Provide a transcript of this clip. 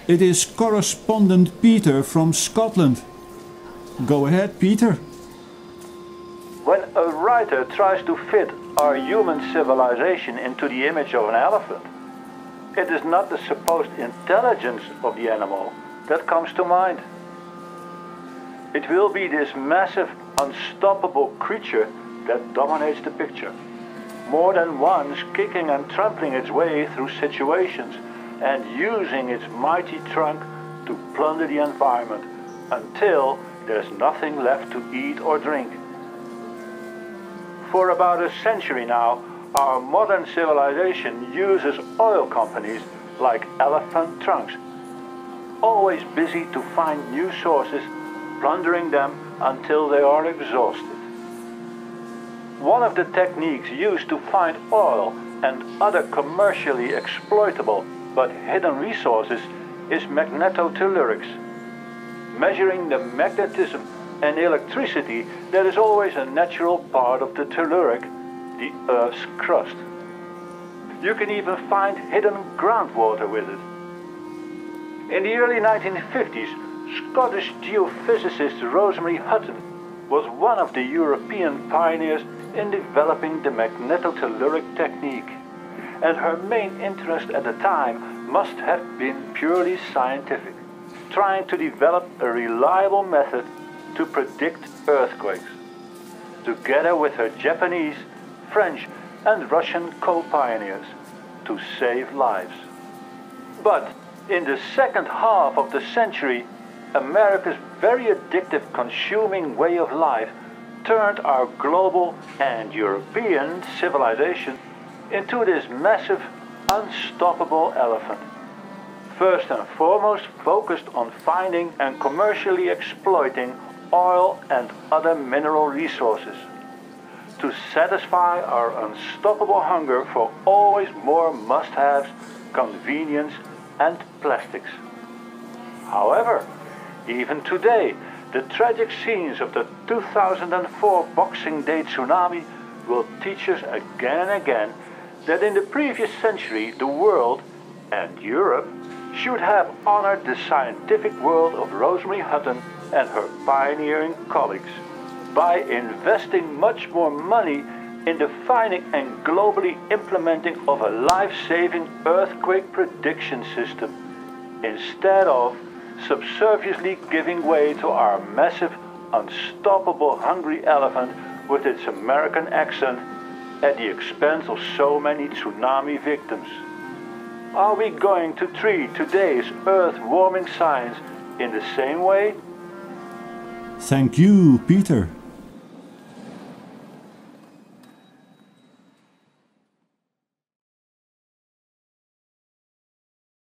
It is correspondent Peter from Scotland. Go ahead, Peter. When a writer tries to fit our human civilization into the image of an elephant, it is not the supposed intelligence of the animal that comes to mind. It will be this massive, unstoppable creature that dominates the picture, more than once kicking and trampling its way through situations and using its mighty trunk to plunder the environment until there's nothing left to eat or drink. For about a century now, our modern civilization uses oil companies like elephant trunks, always busy to find new sources, plundering them until they are exhausted. One of the techniques used to find oil and other commercially exploitable but hidden resources is magnetotellurics, measuring the magnetism and electricity that is always a natural part of the telluric, the Earth's crust. You can even find hidden groundwater with it. In the early 1950s, Scottish geophysicist ROSEMARY Hutton was one of the European pioneers in developing the magnetotelluric technique, and her main interest at the time must have been purely scientific, trying to develop a reliable method to predict earthquakes, together with her Japanese, French and Russian co-pioneers, to save lives. But in the second half of the century, America's very addictive consuming way of life turned our global and European civilization into this massive, unstoppable elephant, first and foremost focused on finding and commercially exploiting oil and other mineral resources, to satisfy our unstoppable hunger for always more must-haves, convenience and plastics. However, even today, the tragic scenes of the 2004 Boxing Day tsunami will teach us again and again that in the previous century the world, and Europe, should have honored the scientific world of ROSEMARY Hutton and her pioneering colleagues by investing much more money in the finding and globally implementing of a life-saving earthquake prediction system, instead of subserviently giving way to our massive, unstoppable hungry elephant with its American accent at the expense of so many tsunami victims. Are we going to treat today's earth-warming science in the same way? Thank you, Peter.